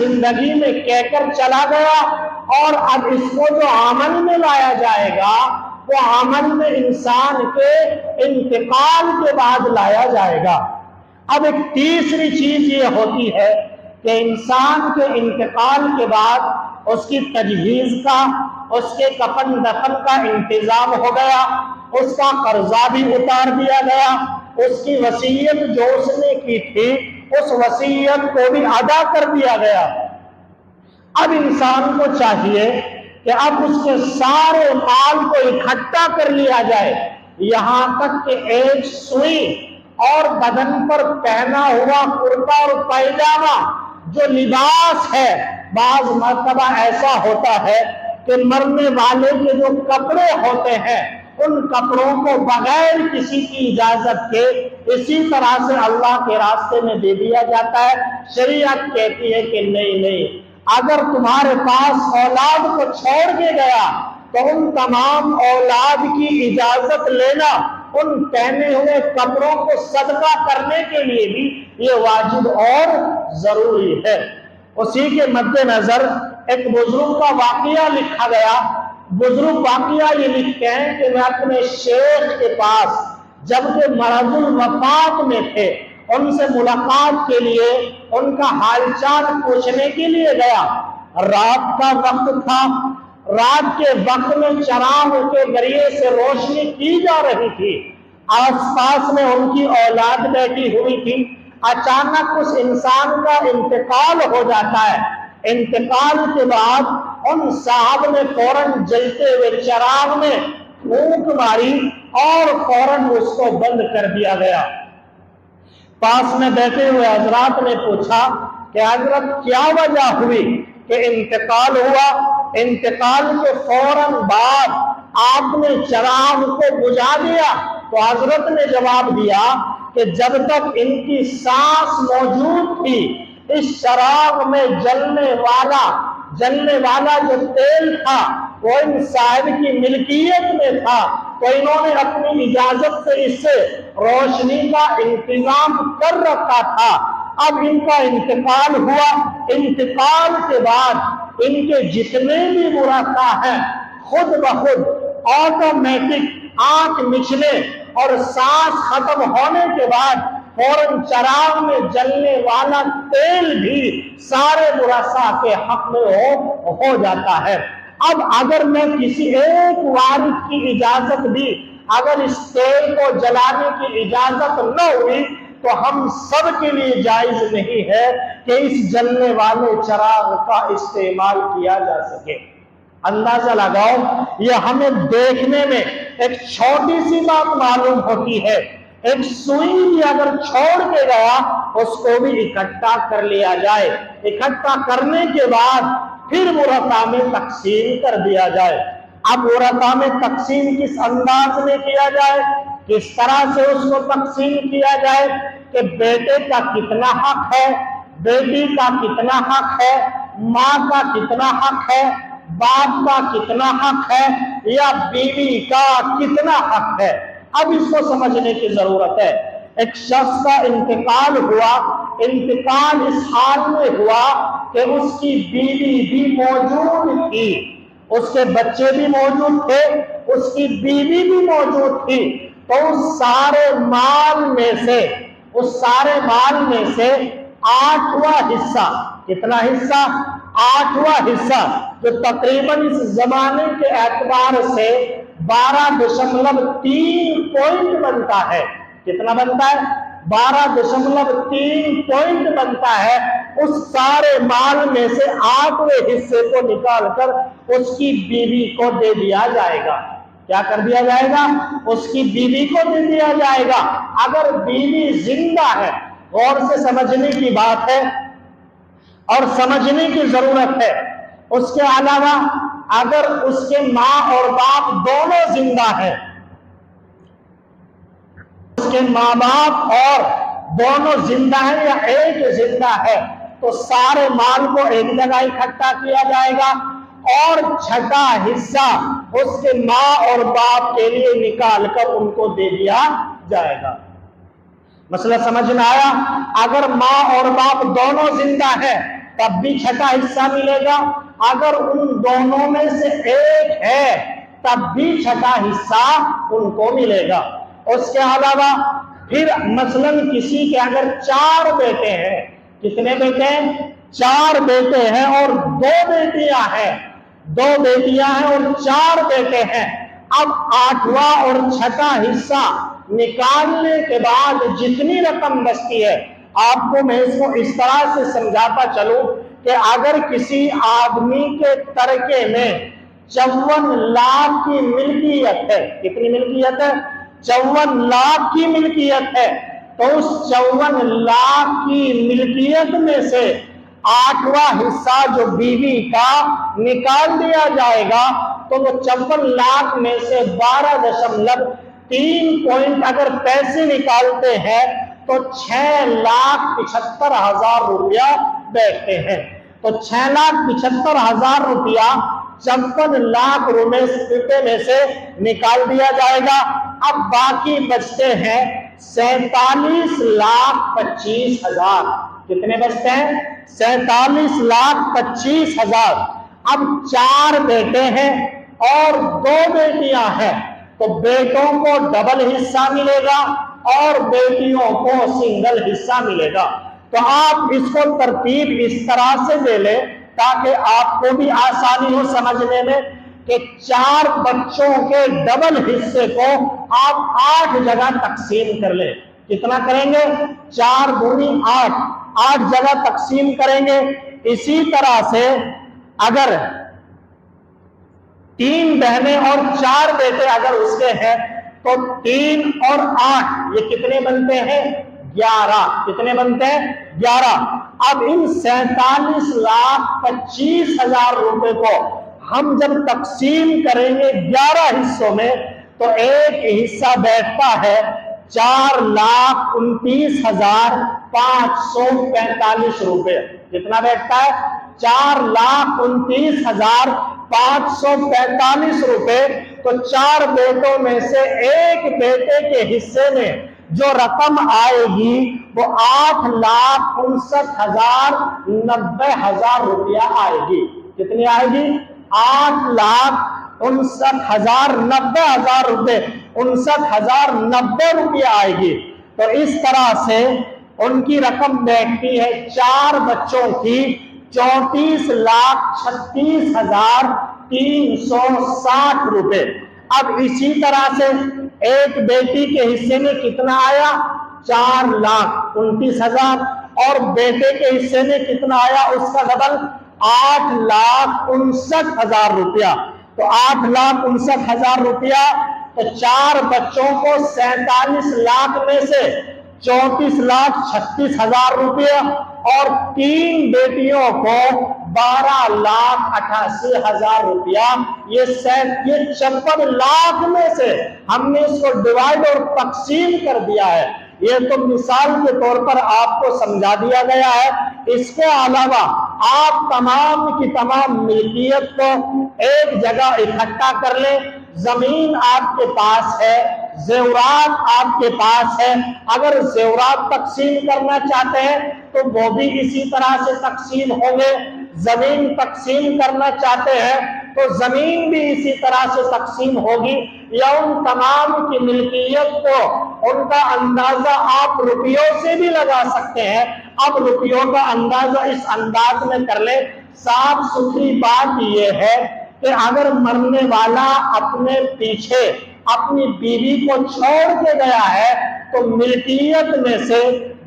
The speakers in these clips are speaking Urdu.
زندگی میں کہہ کر چلا گیا، اور اب اس کو جو عمل میں لایا جائے گا وہ عمل میں انسان کے انتقال کے بعد لایا جائے گا۔ اب ایک تیسری چیز یہ ہوتی ہے کہ انسان کے انتقال کے بعد اس کی تجہیز کا، اس کے کفن دفن کا انتظام ہو گیا، اس کا قرضہ بھی اتار دیا گیا، اس کی وصیت جو اس نے کی تھی اس وصیت کو بھی ادا کر دیا گیا۔ اب انسان کو چاہیے کہ اب اس کے سارے مال کو اکٹھا کر لیا جائے، یہاں تک کہ ایک سوئی اور بدن پر پہنا ہوا کرتا اور پائجامہ جو لباس ہے، بعض مرتبہ ایسا ہوتا ہے کہ مرنے والے کے جو کپڑے ہوتے ہیں ان کپڑوں کو بغیر کسی کی اجازت کے اسی طرح سے اللہ کے راستے میں دے دیا جاتا ہے۔ شریعت کہتی ہے کہ نہیں، اگر تمہارے پاس اولاد کو چھوڑ کے گیا تو ان تمام اولاد کی اجازت لینا، ان پہنے ہوئے کپڑوں کو صدقہ کرنے کے لیے بھی یہ واجب اور ضروری ہے۔ اسی کے مد نظر ایک بزرگ کا واقعہ لکھا گیا۔ بزرگ واقعہ یہ لکھتے ہیں کہ میں اپنے شیخ کے پاس جبکہ مرض الوفات میں تھے ان سے ملاقات کے لیے، ان کا حال چال پوچھنے کے لیے گیا۔ رات کا وقت تھا، رات کے وقت میں چراغ کے ذریعے سے روشنی کی جا رہی تھی، آس پاس میں ان کی اولاد بیٹھی ہوئی تھی۔ اچانک اس انسان کا انتقال ہو جاتا ہے۔ انتقال کے بعد ان صاحب نے فوراً جلتے ہوئے چراغ میں پھونک ماری اور فوراً اس کو بند کر دیا گیا۔ پاس میں بیٹھے ہوئے حضرات نے پوچھا کہ حضرت کیا وجہ ہوئی کہ انتقال ہوا؟ انتقال کے فوراً بعد آپ نے چراغ کو بجھا دیا؟ تو حضرت نے جواب دیا کہ جب تک ان کی سانس موجود تھی اس چراغ میں جلنے والا جو تیل تھا وہ ان صاحب کی ملکیت میں تھا، تو انہوں نے اپنی اجازت سے اس سے روشنی کا انتظام کر رکھا تھا۔ اب ان کا انتقال ہوا، انتقال کے بعد ان کے جتنے بھی ورثاء ہیں خود بخود آٹومیٹک آنکھ مچھلے اور سانس ختم ہونے کے بعد فوراً چراغ میں جلنے والا تیل بھی سارے ورثاء کے حق میں ہو جاتا ہے۔ اب اگر میں کسی ایک وارث کی اجازت دی، اگر اس تیل کو جلانے کی اجازت نہ ہوئی تو ہم سب کے لیے جائز نہیں ہے کہ اس جلنے والے چراغ کا استعمال کیا جا سکے۔ اندازہ لگاؤ، یہ ہمیں دیکھنے میں ایک چھوٹی سی بات معلوم ہوتی ہے، ایک سوئی بھی اگر چھوڑ کے گیا اس کو بھی اکٹھا کر لیا جائے، اکٹھا کرنے کے بعد پھر ورثاء میں تقسیم کر دیا جائے۔ اب ورثاء میں تقسیم کس انداز میں کیا جائے، کس طرح سے اس کو تقسیم کیا جائے کہ بیٹے کا کتنا حق ہے، بیٹی کا کتنا حق ہے، ماں کا کتنا حق ہے، باپ کا کتنا حق ہے، یا بیوی کا کتنا حق ہے۔ اب اس کو سمجھنے کی ضرورت ہے۔ ایک شخص کا انتقال ہوا، انتقال اس حال میں ہوا کہ اس کی بیوی بھی موجود تھی، اس کے بچے بھی موجود تھے، اس کی بیوی بھی موجود تھی، تو اس سارے مال میں سے 8واں حصہ، کتنا حصہ؟ 8واں حصہ، جو تقریباً اس زمانے کے اعتبار سے 12.3 پوائنٹ بنتا ہے۔ کتنا بنتا ہے؟ 12.3 پوائنٹ بنتا ہے۔ اس سارے مال میں سے 8ویں حصے کو نکال کر اس کی بیوی کو دے دیا جائے گا۔ کیا کر دیا جائے گا؟ اس کی بیوی کو دے دیا جائے گا۔ اگر بیوی زندہ ہے، غور سے سمجھنے کی بات ہے اور سمجھنے کی ضرورت ہے۔ اس کے علاوہ اگر اس کے ماں اور باپ دونوں زندہ ہیں، اس کے ماں باپ اور دونوں زندہ ہیں یا ایک زندہ ہے، تو سارے مال کو ایک جگہ اکٹھا کیا جائے گا اور 6واں حصہ اس کے ماں اور باپ کے لیے نکال کر ان کو دے دیا جائے گا۔ مسئلہ سمجھ میں آیا؟ اگر ماں اور باپ دونوں زندہ ہیں تب بھی چھٹا حصہ ملے گا، اگر ان دونوں میں سے ایک ہے تب بھی چھٹا حصہ ان کو ملے گا۔ اس کے علاوہ پھر مثلاً کسی کے اگر 4 بیٹے ہیں، کتنے بیٹے ہیں؟ 4 بیٹے ہیں اور 2 بیٹیاں ہیں، 2 بیٹیاں ہیں اور 4 بیٹے ہیں۔ اب 8واں اور چھٹا حصہ نکالنے کے بعد جتنی رقم بچتی ہے، آپ کو میں اس کو اس طرح سے سمجھاتا چلوں کہ اگر کسی آدمی کے ترکے میں 54 لاکھ کی ملکیت ہے، کتنی ملکیت ہے؟ 54 لاکھ کی ملکیت ہے، تو اس 54 لاکھ کی ملکیت میں سے 8واں حصہ جو بیوی کا نکال دیا جائے گا، تو وہ 54 لاکھ میں سے 12.3 پوائنٹ اگر پیسے نکالتے ہیں تو 6,75,000 روپیہ بیٹھتے ہیں۔ تو 6,75,000 روپیہ 54 لاکھ روپے میں سے نکال دیا جائے گا۔ اب باقی بچتے ہیں 47,25,000۔ کتنے بچتے ہیں؟ 47,25,000۔ اب 4 بیٹے ہیں اور 2 بیٹیاں ہیں، تو بیٹوں کو ڈبل حصہ ملے گا اور بیٹیوں کو سنگل حصہ ملے گا۔ تو آپ اس کو ترتیب اس طرح سے دے لیں تاکہ آپ کو بھی آسانی ہو سمجھنے میں کہ 4 بچوں کے ڈبل حصے کو آپ 8 جگہ تقسیم کر لیں۔ کتنا کریں گے؟ 4 دونی 8، 8 جگہ تقسیم کریں گے۔ اسی طرح سے اگر 3 بہنیں اور 4 بیٹے اگر اس کے ہیں تو 3 اور 8 یہ کتنے بنتے ہیں؟ 11۔ کتنے بنتے ہیں؟ 11۔ اب ان 47,25,000 روپے کو ہم جب تقسیم کریں گے 11 حصوں میں تو ایک حصہ بیٹھتا ہے 4,29,545 روپے۔ کتنا بیٹھتا ہے؟ 4,29,545 روپے۔ تو 4 بیٹوں میں سے ایک بیٹے کے حصے میں جو رقم آئے گی وہ 8,59,090 روپیہ آئے گی۔ کتنی آئے گی؟ 8,59,090 روپے، 59,090 روپیہ آئے گی۔ تو اس طرح سے ان کی رقم بیٹھتی ہے 4 بچوں کی 34,36,360 روپے۔ اب اسی طرح سے ایک بیٹی کے حصے میں کتنا آیا؟ 4,29,000، اور بیٹے کے حصے میں کتنا آیا اس کا ڈبل؟ 8,59,000 روپیہ۔ تو 8,59,000 روپیہ، تو 4 بچوں کو 47 لاکھ میں سے 34,36,000 روپیہ اور 3 بیٹیوں کو 12,88,000 روپیہ۔ یہ 56 لاکھ میں سے ہم نے اس کو ڈیوائیڈ اور تقسیم کر دیا ہے۔ یہ تو مثال کے طور پر آپ کو سمجھا دیا گیا ہے۔ اس کے علاوہ آپ تمام کی تمام ملکیت کو ایک جگہ اکٹھا کر لیں۔ زمین آپ کے پاس ہے، زیورات آپ کے پاس ہے، اگر زیورات تقسیم کرنا چاہتے ہیں تو وہ بھی اسی طرح سے تقسیم ہوں گے۔ زمین تقسیم کرنا چاہتے ہیں تو زمین بھی اسی طرح سے تقسیم ہوگی، یا ان تمام کی ملکیت کو ان کا اندازہ آپ روپیوں سے بھی لگا سکتے ہیں۔ اب روپیوں کا اندازہ اس انداز میں کر لیں۔ صاف ستھری بات یہ ہے کہ اگر مرنے والا اپنے پیچھے اپنی بیوی کو چھوڑ کے گیا ہے تو ملکیت میں سے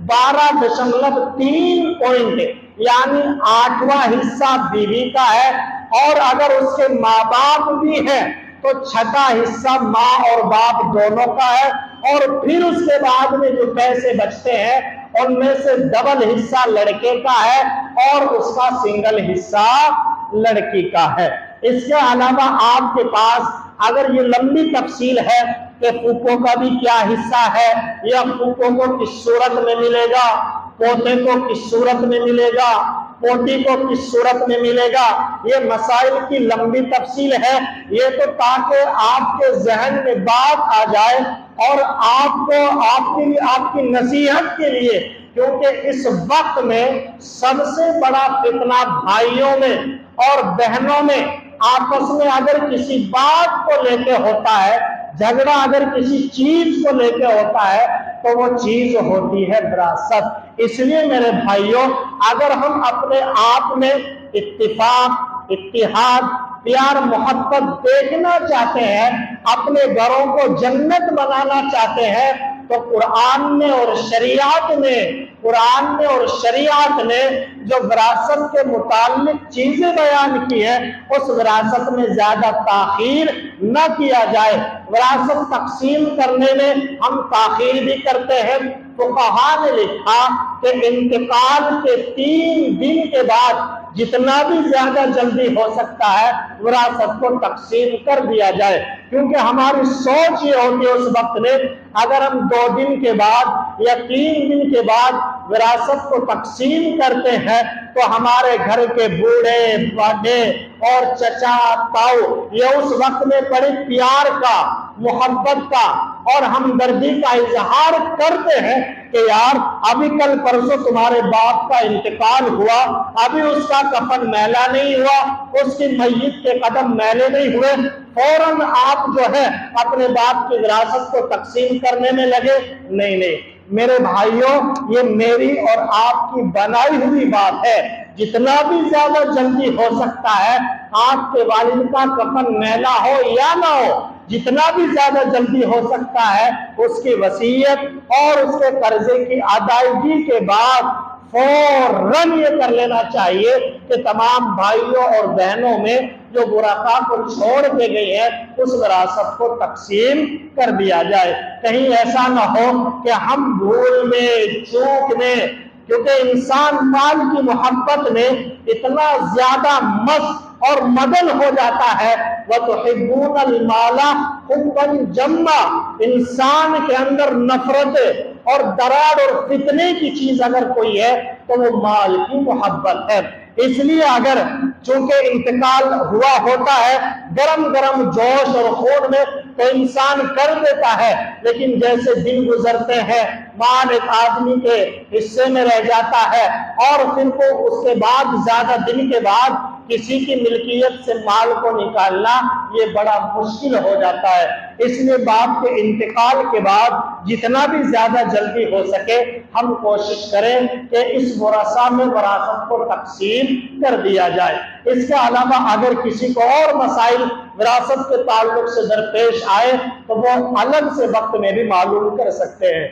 12.3 پوائنٹ یعنی 8واں حصہ بیوی کا ہے، اور اگر اس کے ماں باپ بھی ہیں تو 6واں حصہ ماں اور باپ دونوں کا ہے، اور پھر اس کے بعد میں جو پیسے بچتے ہیں ان میں سے ڈبل حصہ لڑکے کا ہے اور اس کا سنگل حصہ لڑکی کا ہے۔ اس کے علاوہ آپ کے پاس اگر یہ لمبی تفصیل ہے کہ پھوپھوں کا بھی کیا حصہ ہے، یا پھوپھوں کو کس صورت میں ملے گا، پوتے کو کس صورت میں ملے گا، پوتی کو کس صورت میں ملے گا، یہ مسائل کی لمبی تفصیل ہے۔ یہ تو تاکہ آپ کے ذہن میں بات آ جائے اور آپ کو آپ کی نصیحت کے لیے کیونکہ اس وقت میں سب سے بڑا فتنہ بھائیوں میں اور بہنوں میں آپس میں اگر کسی بات کو لے کے ہوتا ہے، جھگڑا اگر کسی چیز کو لے کے ہوتا ہے تو وہ چیز ہوتی ہے وراثت۔ اس لیے میرے بھائیوں، اگر ہم اپنے آپ میں اتفاق، اتحاد، پیار، محبت دیکھنا چاہتے ہیں، اپنے گھروں کو جنت بنانا چاہتے ہیں، تو قرآن نے اور شریعت نے جو وراثت کے متعلق چیزیں بیان کی ہے، اس وراثت میں زیادہ تاخیر نہ کیا جائے۔ وراثت تقسیم کرنے میں ہم تاخیر بھی کرتے ہیں۔ فقہاء نے لکھا کہ انتقال کے 3 دن کے بعد جتنا بھی زیادہ جلدی ہو سکتا ہے وراثت کو تقسیم کر دیا جائے، کیونکہ ہماری سوچ یہ ہوتی ہے اس وقت میں، اگر ہم 2 دن کے بعد یا 3 دن کے بعد وراثت کو تقسیم کرتے ہیں تو ہمارے گھر کے بوڑھے باڈے اور چچا تاؤ یہ اس وقت میں بڑے پیار کا، محبت کا اور ہمدردی کا اظہار کرتے ہیں کہ یار ابھی کل پرسوں تمہارے باپ کا انتقال ہوا، ابھی اس کا کفن میلا نہیں ہوا، اس کی میت کے قدم میلے نہیں ہوئے، فوراً آپ جو ہے اپنے باپ کی وراثت کو تقسیم کرنے میں لگے۔ نہیں میرے بھائیوں، یہ میری اور آپ کی بنائی ہوئی بات ہے۔ جتنا بھی زیادہ جلدی ہو سکتا ہے، آپ کے والد کا کفن میلا ہو یا نہ ہو، جتنا بھی زیادہ جلدی ہو سکتا ہے اس کی وصیت اور اس کے قرضے کی ادائیگی کے بعد فوراً یہ کر لینا چاہیے کہ تمام بھائیوں اور بہنوں میں جو برقع کو چھوڑ کے گئی ہے اس وراثت کو تقسیم کر دیا جائے۔ کہیں ایسا نہ ہو کہ ہم بھول میں، چوک میں، کیونکہ انسان مال کی محبت میں اتنا زیادہ مست اور مدن ہو جاتا ہے، وَتُحِبُّونَ الْمَالَ حُبًّا جَمًّا، انسان کے اندر نفرت اور دراڑ اور فتنے کی چیز اگر کوئی ہے تو وہ مال کی محبت ہے۔ اس لیے اگر چونکہ انتقال ہوا ہوتا ہے گرم جوش اور خون میں تو انسان کر دیتا ہے، لیکن جیسے دن گزرتے ہیں مال ایک آدمی کے حصے میں رہ جاتا ہے اور پھر کو اس کے بعد زیادہ دن کے بعد کسی کی ملکیت سے مال کو نکالنا یہ بڑا مشکل ہو جاتا ہے۔ اس لیے باپ کے انتقال کے بعد جتنا بھی زیادہ جلدی ہو سکے ہم کوشش کریں کہ اس ورثہ میں وراثت کو تقسیم کر دیا جائے۔ اس کے علاوہ اگر کسی کو اور مسائل وراثت کے تعلق سے درپیش آئے تو وہ الگ سے وقت میں بھی معلوم کر سکتے ہیں۔